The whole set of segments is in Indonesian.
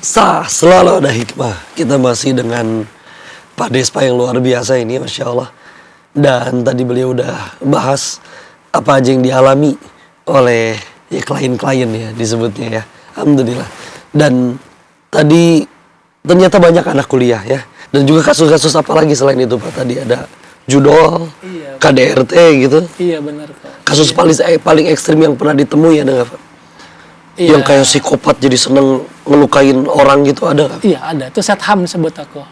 Selalu ada hikmah. Kita masih dengan Pak Despa yang luar biasa ini, Masya Allah. Dan tadi beliau udah bahas apa aja yang dialami oleh ya klien-klien ya disebutnya ya. Alhamdulillah. Dan tadi ternyata banyak anak kuliah ya. Dan juga kasus-kasus apa lagi selain itu Pak? Tadi ada judol, Iya, KDRT gitu. iya benar Kak. Kasus paling ekstrim yang pernah ditemui ada nggak Pak? Iya. Yang kayak psikopat jadi seneng ngelukain orang gitu ada nggak? Iya ada, itu Setham sebut aku.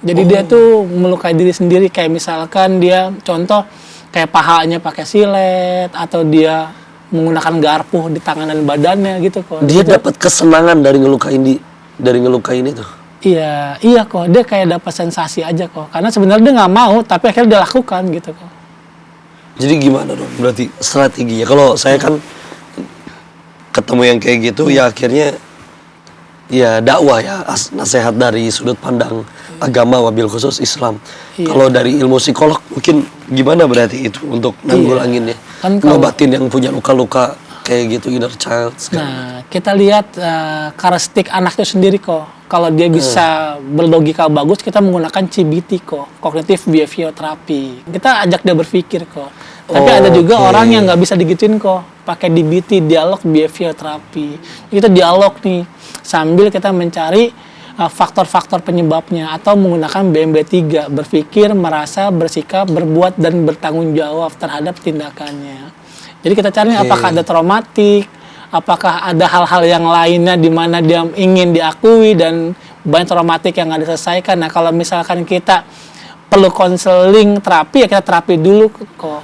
Jadi dia tuh melukai diri sendiri, kayak misalkan dia contoh kayak pahanya pakai silet atau dia menggunakan garpu di tangan dan badannya gitu kok. Dia dapat kesenangan dari ngelukain itu. Iya, iya kok. Dia kayak dapat sensasi aja kok. Karena sebenarnya dia nggak mau, tapi akhirnya dia lakukan gitu kok. Jadi gimana dong berarti strateginya? Kalau saya kan ketemu yang kayak gitu ya akhirnya ya dakwah ya, nasihat dari sudut pandang agama wabil khusus Islam. Iya. Kalau dari ilmu psikolog mungkin gimana berarti itu untuk nanggulanginnya? Kan kalau- Ngobatin yang punya luka-luka kayak gitu, inner child. Nah, kita lihat karakteristik anak itu sendiri kok. Kalau dia bisa berlogika bagus, kita menggunakan CBT kok, Cognitive Behavior Therapy. Kita ajak dia berpikir kok. Tapi ada juga Oke. orang yang nggak bisa digituin kok, pakai DBT, Dialog Behavior Therapy. Kita dialog nih, sambil kita mencari faktor-faktor penyebabnya atau menggunakan BMB3, berpikir, merasa, bersikap, berbuat, dan bertanggung jawab terhadap tindakannya. Jadi kita cari apakah ada traumatik, apakah ada hal-hal yang lainnya di mana dia ingin diakui dan banyak traumatik yang nggak diselesaikan. Nah kalau misalkan kita perlu konseling terapi ya kita terapi dulu kok.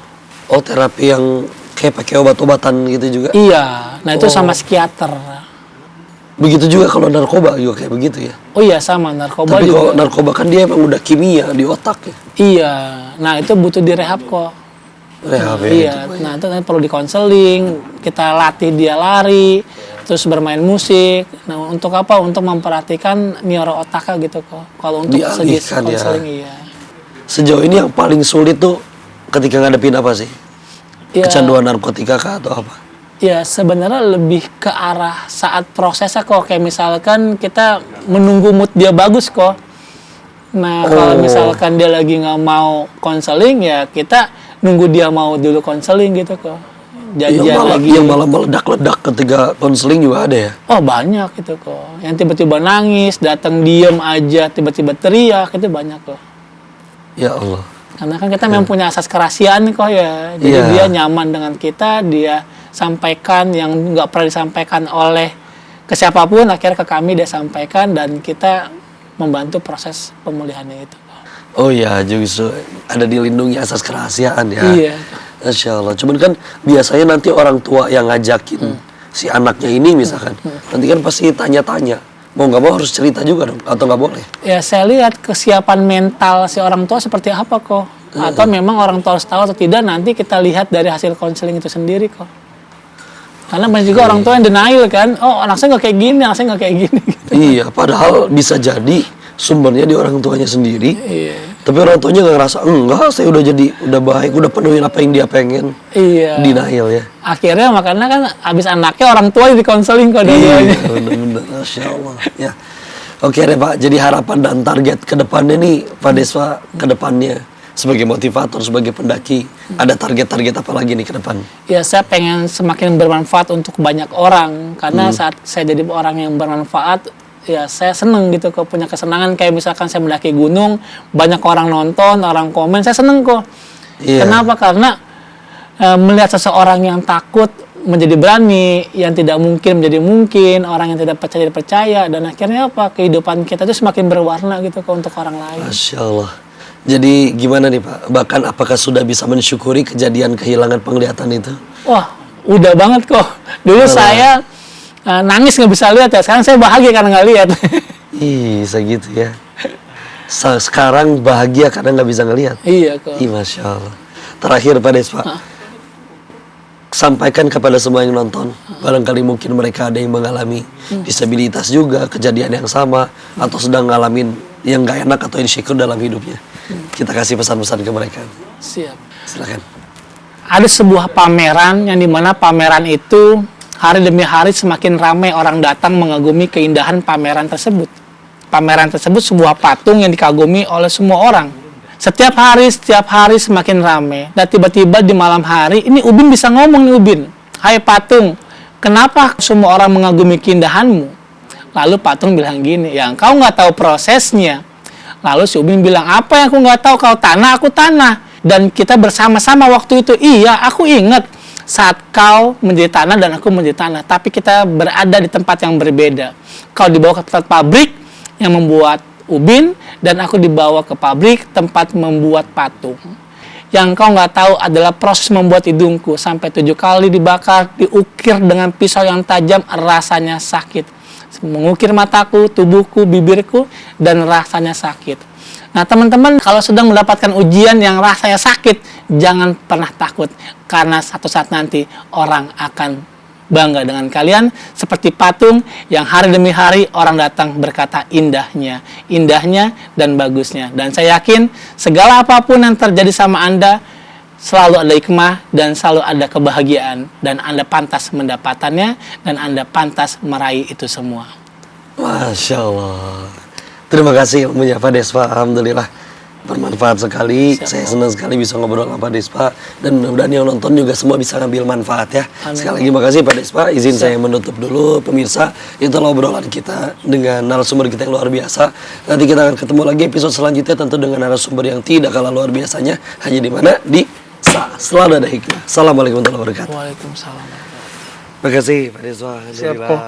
Oh, terapi yang kayak pakai obat-obatan gitu juga? Iya, nah itu sama psikiater. Begitu juga kalau narkoba juga kayak begitu ya? Oh iya sama narkoba Tapi kalau juga. narkoba kan dia emang udah kimia di otak ya? Iya, nah itu butuh direhab kok. Rehab ya, Iya, itu. nah itu nanti perlu dikonseling, kita latih dia lari, terus bermain musik. Nah untuk apa? Untuk memperhatikan neuro otaknya gitu kok. Kalau untuk segi Dialihkan ya. konseling iya. Sejauh ini yang paling sulit tuh ketika ngadepin apa sih? Ya, Kecanduan narkotika kah atau apa? ya sebenarnya lebih ke arah saat prosesnya kok. Kayak misalkan kita menunggu mood dia bagus kok. Nah kalau misalkan dia lagi nggak mau konseling ya kita nunggu dia mau dulu konseling gitu kok. Janjian lagi. Yang malah meledak-ledak ketika konseling juga ada ya? Oh banyak itu kok. Yang tiba-tiba nangis, datang diem aja, tiba-tiba teriak itu banyak kok. Ya Allah. Karena kan kita memang punya asas kerahasiaan kok ya. Jadi Iya. dia nyaman dengan kita, dia sampaikan yang nggak pernah disampaikan oleh ke siapapun, akhirnya ke kami dia sampaikan dan kita membantu proses pemulihannya itu. Oh ya, justru ada dilindungi asas kerahasiaan ya. Iya. Masya Allah. Cuman kan biasanya nanti orang tua yang ngajakin si anaknya ini misalkan. Nanti kan pasti tanya-tanya. Mau nggak mau harus cerita juga dong. Atau nggak boleh? Ya saya lihat kesiapan mental si orang tua seperti apa kok. Atau memang orang tua harus tahu atau tidak nanti kita lihat dari hasil konseling itu sendiri kok. Karena banyak juga orang tua yang denial kan. Oh anak saya nggak kayak gini, anak saya nggak kayak gini. Gitu. Iya, padahal bisa jadi sumbernya di orang tuanya sendiri. Iya. Tapi orang tuanya nggak ngerasa, enggak, saya udah baik, udah penuhin apa yang dia pengen. Iya. Denial ya. Akhirnya makanya kan abis anaknya orang tua di konseling kok Iya, dua-duanya. bener-bener. Masya Allah. Ya. Oke deh Pak, jadi harapan dan target ke depannya nih, Pak Despa ke depannya sebagai motivator, sebagai pendaki, ada target-target apa lagi nih ke depan? Ya saya pengen semakin bermanfaat untuk banyak orang karena saat saya jadi orang yang bermanfaat ya saya seneng gitu kok, punya kesenangan kayak misalkan saya mendaki gunung banyak orang nonton, orang komen, saya seneng kok. Iya. Kenapa? Karena melihat seseorang yang takut menjadi berani, yang tidak mungkin menjadi mungkin, orang yang tidak percaya jadi percaya, dan akhirnya apa, kehidupan kita itu semakin berwarna gitu kok untuk orang lain. Masya Allah. Jadi gimana nih Pak? Bahkan apakah sudah bisa mensyukuri kejadian kehilangan penglihatan itu? Wah, udah banget kok. Dulu saya nangis nggak bisa lihat ya, sekarang saya bahagia karena nggak lihat. Ih, segitu ya. Sekarang bahagia karena nggak bisa ngelihat. Iya kok. Ih, Masya Allah. Terakhir Pak Despa, sampaikan kepada semua yang nonton, barangkali mungkin mereka ada yang mengalami disabilitas juga, kejadian yang sama, atau sedang ngalamin yang nggak enak atau insecure dalam hidupnya. Kita kasih pesan-pesan ke mereka. Siap. Silakan. Ada sebuah pameran yang dimana pameran itu hari demi hari semakin ramai orang datang mengagumi keindahan pameran tersebut. Pameran tersebut sebuah patung yang dikagumi oleh semua orang. Setiap hari semakin ramai. Dan tiba-tiba di malam hari, ini Ubin bisa ngomong nih Ubin. Hai patung, kenapa semua orang mengagumi keindahanmu? Lalu patung bilang gini, ya engkau nggak tahu prosesnya. Lalu si Ubin bilang, apa yang aku nggak tahu? Kau tanah, aku tanah. Dan kita bersama-sama waktu itu. Iya, aku ingat saat kau menjadi tanah dan aku menjadi tanah. Tapi kita berada di tempat yang berbeda. Kau dibawa ke tempat pabrik yang membuat ubin, dan aku dibawa ke pabrik tempat membuat patung. Yang kau nggak tahu adalah proses membuat hidungku. Sampai 7 kali dibakar, diukir dengan pisau yang tajam, rasanya sakit. Mengukir mataku, tubuhku, bibirku, dan rasanya sakit. Nah teman-teman, kalau sedang mendapatkan ujian yang rasanya sakit, jangan pernah takut. Karena satu saat nanti orang akan bangga dengan kalian. Seperti patung yang hari demi hari orang datang berkata indahnya, indahnya dan bagusnya. Dan saya yakin segala apapun yang terjadi sama Anda, selalu ada hikmah dan selalu ada kebahagiaan. Dan Anda pantas mendapatkannya dan Anda pantas meraih itu semua. Masya Allah. Terima kasih ilmunya Pak Despa. Alhamdulillah bermanfaat sekali. Saya senang sekali bisa ngobrol sama Pak Despa. Dan mudah-mudahan yang nonton juga semua bisa ngambil manfaat ya. Amin. Sekali lagi makasih Pak Despa. Izin saya menutup dulu pemirsa. Itulah obrolan kita dengan narasumber kita yang luar biasa. Nanti kita akan ketemu lagi episode selanjutnya tentu dengan narasumber yang tidak kalah luar biasanya. Hanya di mana? Di Selalu Ada Hikmah. Assalamualaikum warahmatullahi wabarakatuh. Waalaikumsalam. Terima kasih Pak Despa. Siap kok.